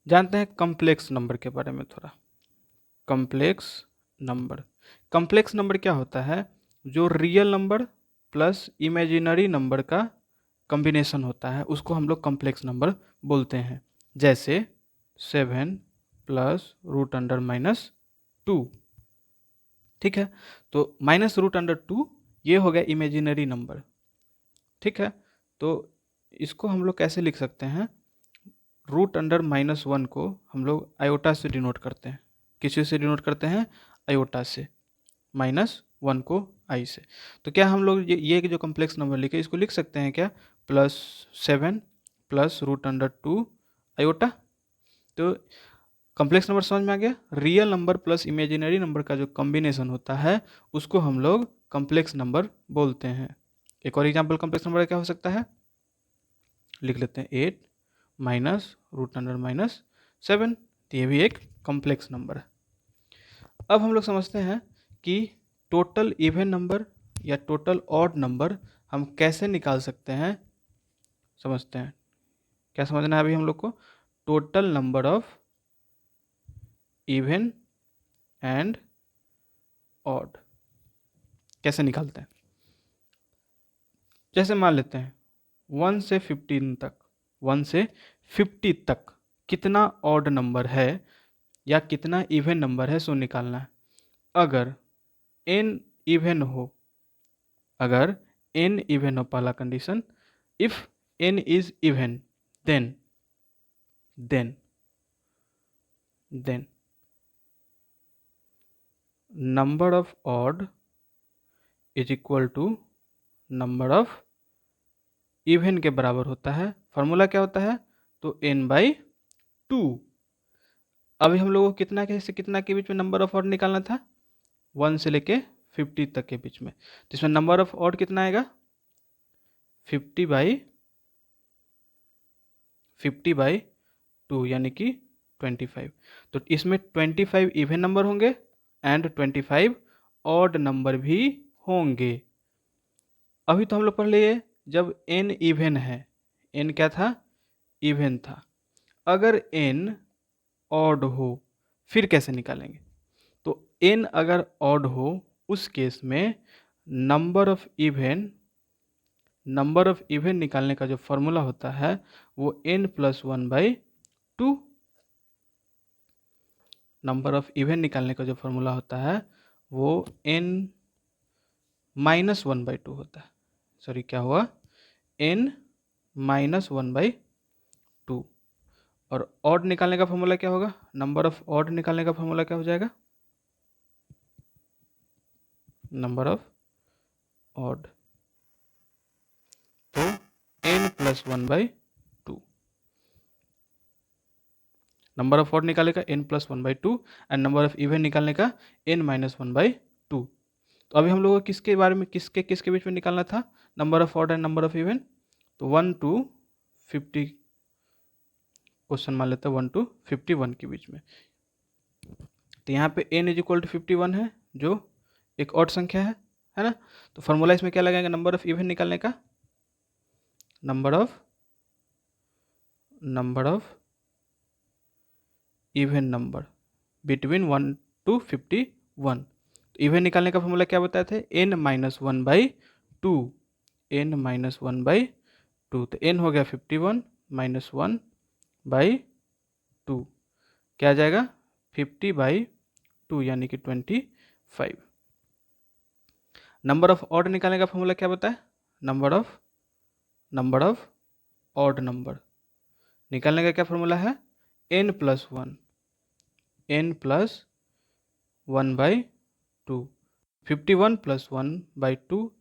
जानते हैं complex number के बारे में थोड़ा। कॉम्प्लेक्स नंबर, कॉम्प्लेक्स नंबर क्या होता है? जो real number plus imaginary number का कॉम्बिनेशन होता है उसको हम लोग कॉम्प्लेक्स नंबर बोलते हैं। जैसे 7 प्लस रूट अंडर माइनस 2। ठीक है, तो माइनस रूट अंडर 2 ये हो गया इमेजिनरी नंबर। ठीक है, तो इसको हम लोग कैसे लिख सकते हैं? रूट अंडर माइनस 1 को हम लोग आयोटा से डिनोट करते हैं। किस चीज़ से डिनोट करते हैं? आयोटा से। माइनस 1 को आई से। तो क्या हम लोग ये जो कॉम्प्लेक्स नंबर लिखे इसको लिख सकते हैं क्या? +7 प्लस रूट अंडर 2 आयोटा। तो कॉम्प्लेक्स नंबर समझ में आ गया। Real number plus imaginary number का जो कॉम्बिनेशन होता है उसको हम लोग कॉम्प्लेक्स नंबर बोलते हैं। एक और एग्जांपल कॉम्प्लेक्स नंबर का क्या हो सकता है? लिख लेते हैं 8 माइनस रूट अंडर माइनस 7। तो ये भी एक कॉम्प्लेक्स नंबर है। अब हम लोग समझते हैं कि टोटल इवन नंबर या टोटल ऑड नंबर हम कैसे निकाल सकते हैं। समझते हैं, क्या समझना है अभी हम लोग को? Total number of even and odd कैसे निकालते हैं। जैसे मान लेते हैं 1 से 15 तक, 1 से 50 तक कितना ऑड नंबर है या कितना इवन नंबर है सो निकालना है। अगर n इवन हो, अगर n इवन हो, पहला condition, if n is even then then then number of odd is equal to number of even के बराबर होता है। फॉर्मूला क्या होता है? तो n/2। अभी हम लोगों को कितना के से कितना के बीच में नंबर ऑफ ऑड निकालना था? 1 से लेके 50 तक के बीच में। तो इसमें नंबर ऑफ ऑड कितना आएगा? 50/2 यानी कि 25। तो इसमें 25 इवन नंबर होंगे एंड 25 ऑड नंबर भी होंगे। अभी तो हम लोग पढ़ लिए जब n इवन है, n क्या था? इवन था। अगर n ऑड हो फिर कैसे निकालेंगे? तो n अगर ऑड हो उस केस में नंबर ऑफ इवन निकालने का जो फॉर्मूला होता है वो n+1/2। नंबर ऑफ इवन निकालने का जो फॉर्मूला होता है वो n-1/2 होता है। सॉरी, क्या हुआ? n-1/2। और ऑड निकालने का फॉर्मूला क्या होगा? नंबर ऑफ ऑड निकालने का फॉर्मूला क्या हो जाएगा? नंबर ऑफ ऑड, तो n+1/2। नंबर ऑफ ऑड निकालने का n+1/2 and number of even निकालने का n-1/2। तो अभी हम लोगों को किसके बारे में, किसके किसके बीच में निकालना था number of odd and number of even? तो 1 to 50, क्वेश्चन मान लेते हैं 1 to 51 के बीच में। तो यहाँ पे n इज इक्वल टू 51 है जो एक ऑड संख्या है ना। तो फॉर्मूला इसमें क्या लगाएंगे नंबर ऑफ इवन निकालने का? Number of even number between 1 to 51। Even निकालने का फॉर्मूला क्या बताए थे? n-1/2। n-1/2, तो n हो गया 51 -1/2, क्या आ जाएगा? 50/2 यानी कि 25। नंबर ऑफ ऑड निकालने का फॉर्मूला क्या बताए? नंबर ऑफ ऑड नंबर निकालने का क्या फॉर्मूला है? n+1, n+1/2। 51 + 1/2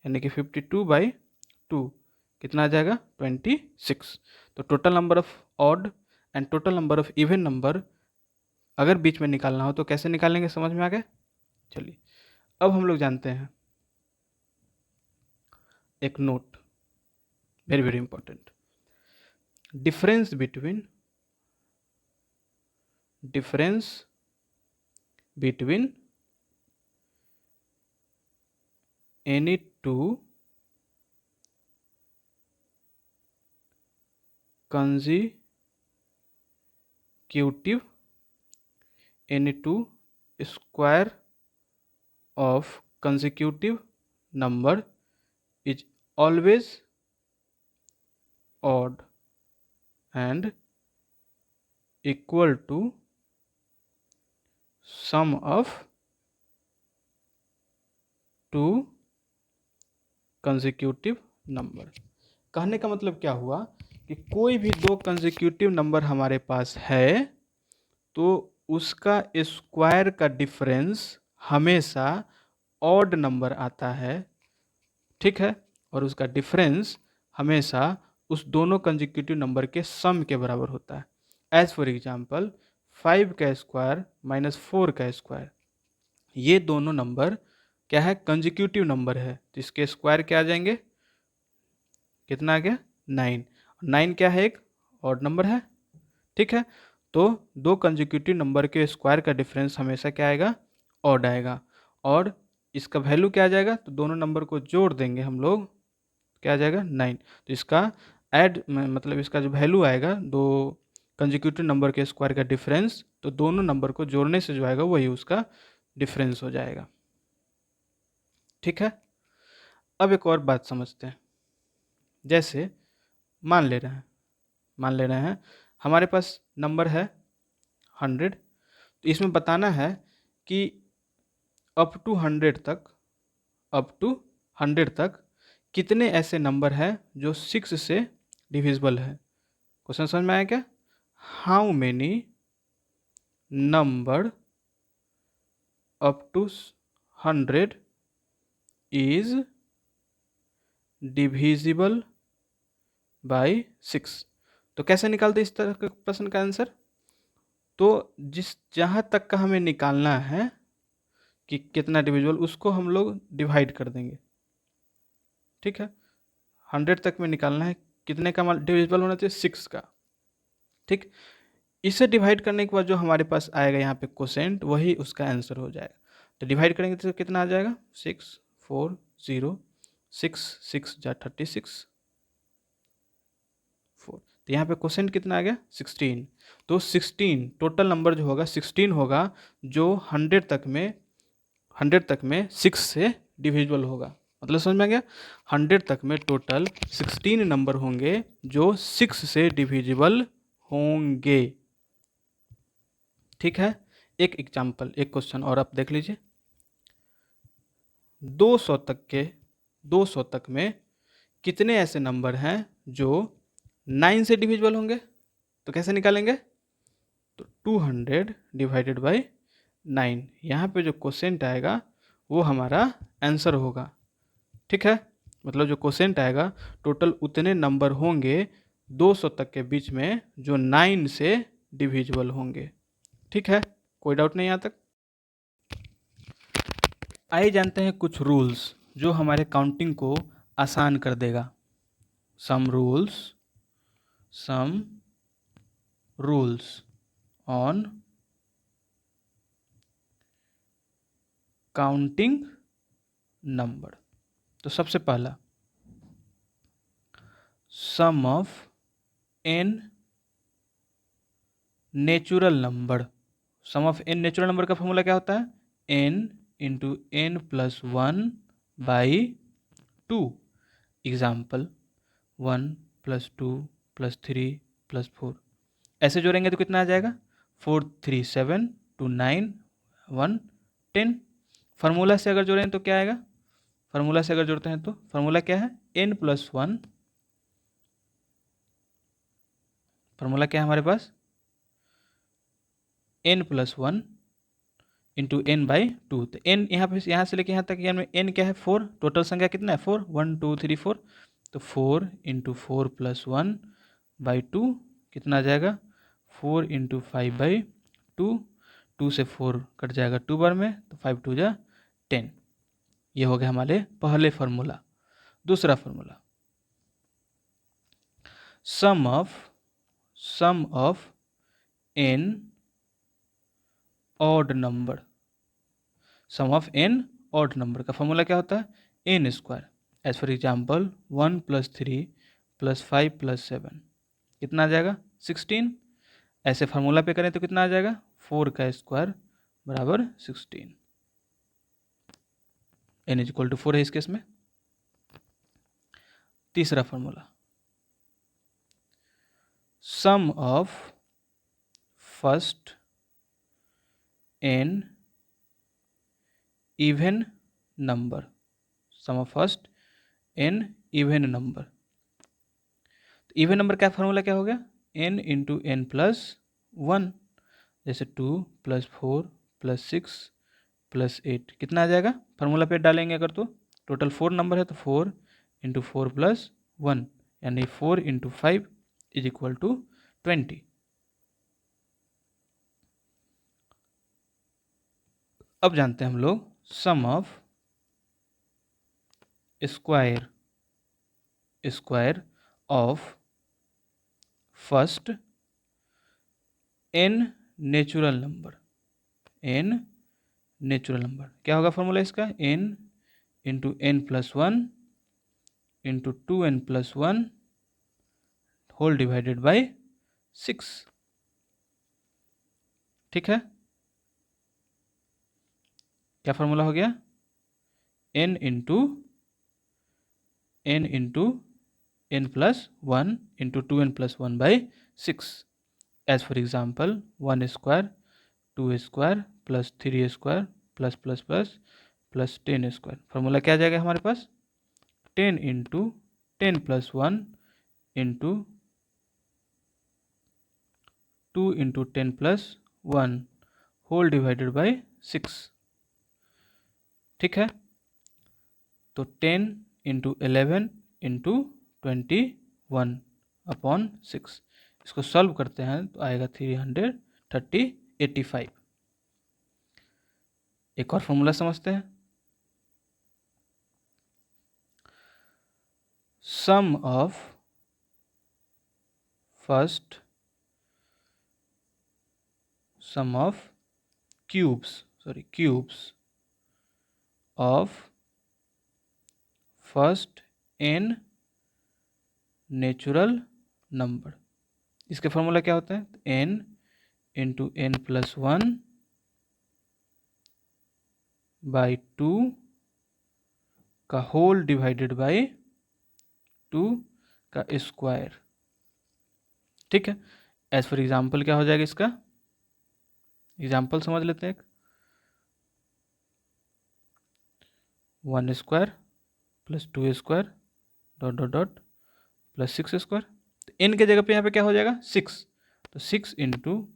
यानी कि 52/2, कितना आ जाएगा? 26। तो total number of odd and total number of even number अगर बीच में निकालना हो तो कैसे निकालेंगे, समझ में आ गया? चलिए अब हम लोग जानते हैं एक note, very very important. Difference between any two into square of consecutive number is always odd and equal to sum of two consecutive number. कहने का मतलब क्या हुआ कि कोई भी दो कंसेक्यूटिव नंबर हमारे पास है तो उसका स्क्वायर का डिफरेंस हमेशा ऑड नंबर आता है, ठीक है, और उसका डिफरेंस हमेशा उस दोनों कंसेक्यूटिव नंबर के सम के बराबर होता है। एज फॉर एग्जाम्पल 5 का स्क्वायर माइनस 4 का स्क्वायर, ये दोनों नंबर क्या है, कंसेक्यूटिव नंबर है, तो इसके स्क्वायर क्या आ जाएंगे, कितना आ गया 9। 9 क्या है, एक ऑड नंबर है, ठीक है, तो दो कंसेक्यूटिव नंबर के स्क्वायर का डिफरेंस हमेशा क्या आएगा, ऑड आएगा, और इसका वैल्यू क्या आ जाएगा, तो दोनों नंबर को जोड़ देंगे हम लोग, क्या आ जाएगा 9। तो इसका ऐड मतलब इसका जो वैल्यू आएगा दो कंसेक्यूटिव नंबर के स्क्वायर का डिफरेंस, तो दोनों नंबर को जोड़ने से जो आएगा वही उसका डिफरेंस हो जाएगा, ठीक है। अब एक और बात समझते हैं, जैसे मान ले रहे हैं हमारे पास नंबर है 100, तो इसमें बताना है कि अप टू 100 तक कितने ऐसे नंबर हैं जो 6 से डिविजिबल है। क्वेश्चन समझ में आया क्या, how many number up to 100 is divisible by 6। तो कैसे निकालते इस तरह के प्रश्न का आंसर, तो जहाँ तक का हमें निकालना है कि कितना डिविजिबल, उसको हम लोग डिवाइड कर देंगे, ठीक है। 100 तक में निकालना है, कितने का डिविजिबल होना चाहिए, 6 का, ठीक। इसे डिवाइड करने के बाद जो हमारे पास आएगा यहाँ पे क्वोशेंट, वही उसका आंसर हो जाएगा। तो डिवाइड करेंगे तो कितना आ जाएगा, 6 4 0 6 6 जा 36 4, तो यहाँ पे क्वोशेंट कितना आ गया 16। तो 16 टोटल नंबर जो होगा 16 होगा जो 100 तक में 6 से डिविजिबल होगा। मतलब समझ में आ गया, 100 तक में टोटल 16 नंबर होंगे जो 6 से डिविजिबल होंगे, ठीक है। एक एग्जाम्पल, एक क्वेश्चन और आप देख लीजिए, 200 तक में कितने ऐसे नंबर हैं जो 9 से डिविजिबल होंगे, तो कैसे निकालेंगे, तो 200 डिवाइडेड बाई 9, यहाँ पे जो क्वोशेंट आएगा वो हमारा आंसर होगा, ठीक है। मतलब जो क्वोशेंट आएगा टोटल उतने नंबर होंगे 200 तक के बीच में जो 9 से डिविजिबल होंगे, ठीक है। कोई डाउट नहीं यहाँ तक। आइए जानते हैं कुछ रूल्स जो हमारे काउंटिंग को आसान कर देगा। Sum rules on counting number. तो सबसे पहला, sum of n natural number. Sum of n natural number का फॉर्मूला क्या होता है, n into n plus 1 by 2। Example 1 plus 2 plus 3 plus 4, ऐसे जोड़ेंगे तो कितना आ जाएगा, 4 3 7 2 9 1 10। फार्मूला से अगर जोड़ें तो क्या आएगा, फार्मूला से अगर जोड़ते हैं तो फार्मूला क्या है, n प्लस 1, फार्मूला क्या है हमारे पास, n plus 1 into n by 2। तो n यहाँ से लेके यहाँ तक n क्या है 4, टोटल संख्या कितना है 4, 1 2 3 4, तो 4 इंटू 4 प्लस 1 बाई 2 कितना आ जाएगा, 4 इंटू 5 बाई 2, 2 से 4 कट जाएगा 2 बार में, तो 5 2 जा 10। ये हो गया हमारे पहले फार्मूला। दूसरा formula, sum of n odd number. Sum of n odd number का फॉर्मूला क्या होता है, n square. As for example 1 plus 3 plus 5 plus 7 कितना आ जाएगा 16, ऐसे फार्मूला पे करें तो कितना आ जाएगा, 4 का स्क्वायर बराबर 16, n इक्वल टू 4 है इस केस में। तीसरा formula, sum of first n even number, sum of first n even number. Even number का फार्मूला क्या हो गया, n इंटू एन प्लस 1, जैसे 2 + 4 + 6 + 8 कितना आ जाएगा, फार्मूला पे डालेंगे अगर तो टोटल 4 नंबर है तो 4 इंटू 4 + 1 यानी 4 इंटू 5 = 20। अब जानते हैं हम लोग sum of square of first n natural number, n natural number क्या होगा फॉर्मूला इसका, n into n plus 1 into 2n + 1 whole divided by 6। ठीक है, क्या फॉर्मूला हो गया, n into n plus 1 into 2n + 1 by 6। As for example 1 square 2 square plus 3 square plus plus plus plus 10 square. Formula क्या आ जाएगा हमारे पास, 10 into 10 + 1 into 2 into 10 + 1 whole divided by 6। ठीक है, तो 10 इंटू 11 इंटू 21/6। इसको सॉल्व करते हैं तो आएगा 385। एक और फॉर्मूला समझते हैं, sum of cubes of first n natural number. इसके फॉर्मूला क्या होता है, n into n plus 1 by 2 का होल डिवाइडेड बाई 2 का स्क्वायर। ठीक है, एज फॉर एग्जाम्पल क्या हो जाएगा इसका, एग्जाम्पल समझ लेते हैं। 1 square plus 2 square dot dot dot plus 6 square, तो n के जगह पे यहाँ पे क्या हो जाएगा 6, तो 6 इंटू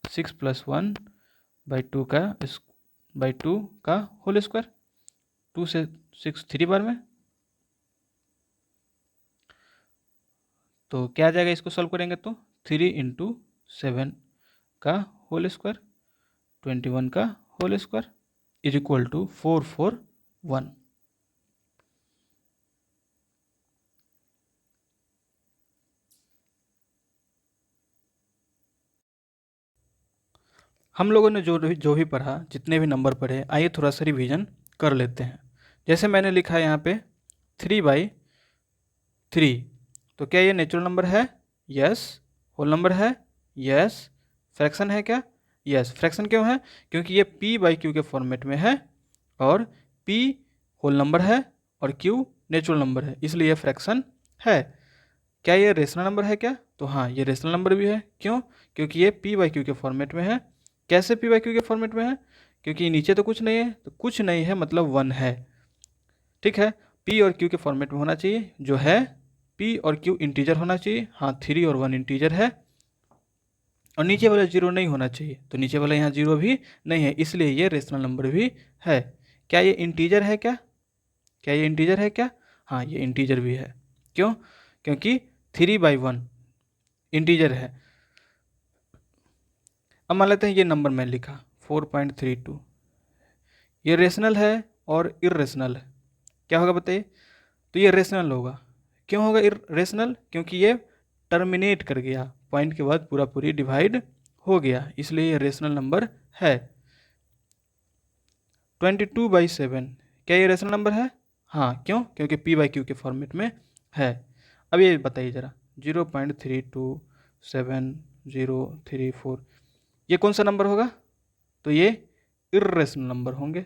6 + 1 बाई 2 का होल स्क्वायर, 2 से 6 3 बार में, तो क्या आ जाएगा, इसको सॉल्व करेंगे तो 3 इंटू 7 का होल स्क्वायर 21 का होल स्क्वायर = 441। हम लोगों ने जो भी पढ़ा, जितने भी नंबर पढ़े, आइए थोड़ा सा रिवीजन कर लेते हैं। जैसे मैंने लिखा है यहाँ पे 3/3, तो क्या ये नेचुरल नंबर है, यस। होल नंबर है, यस। फ्रैक्शन है क्या, यस। फ्रैक्शन क्यों है, क्योंकि ये p/q के फॉर्मेट में है और p होल नंबर है और q नेचुरल नंबर है, इसलिए ये फ्रैक्शन है। क्या ये रेशनल नंबर है क्या, तो हाँ ये रेशनल नंबर भी है। क्यों, क्योंकि ये p/q के फॉर्मेट में है। कैसे p/q के फॉर्मेट में है, क्योंकि नीचे तो कुछ नहीं है, तो कुछ नहीं है मतलब 1 है। ठीक है, p और q के फॉर्मेट में होना चाहिए, जो है p और q इंटीजर होना चाहिए। हाँ 3 और 1 इंटीजर है, और नीचे वाला 0 नहीं होना चाहिए, तो नीचे वाला यहाँ 0 भी नहीं है, इसलिए ये रेशनल नंबर भी है। क्या ये इंटीजर है क्या, क्या ये इंटीजर है क्या, हाँ ये इंटीजर भी है। क्यों, क्योंकि 3/1 इंटीजर है। अब मान लेते हैं ये नंबर मैं लिखा 4.32, ये रेशनल है और इरेशनल है। क्या होगा बताइए, तो ये रेशनल होगा। क्यों होगा इरेशनल, क्योंकि ये टर्मिनेट कर गया, पॉइंट के बाद पूरा पूरी डिवाइड हो गया, इसलिए ये रेशनल नंबर है। 22/7 क्या ये रेशनल नंबर है, हाँ। क्यों, क्योंकि p/q के फॉर्मेट में है। अब ये बताइए ज़रा 0.327 0 3 4, ये कौन सा नंबर होगा? तो ये इर्रेशनल नंबर होंगे।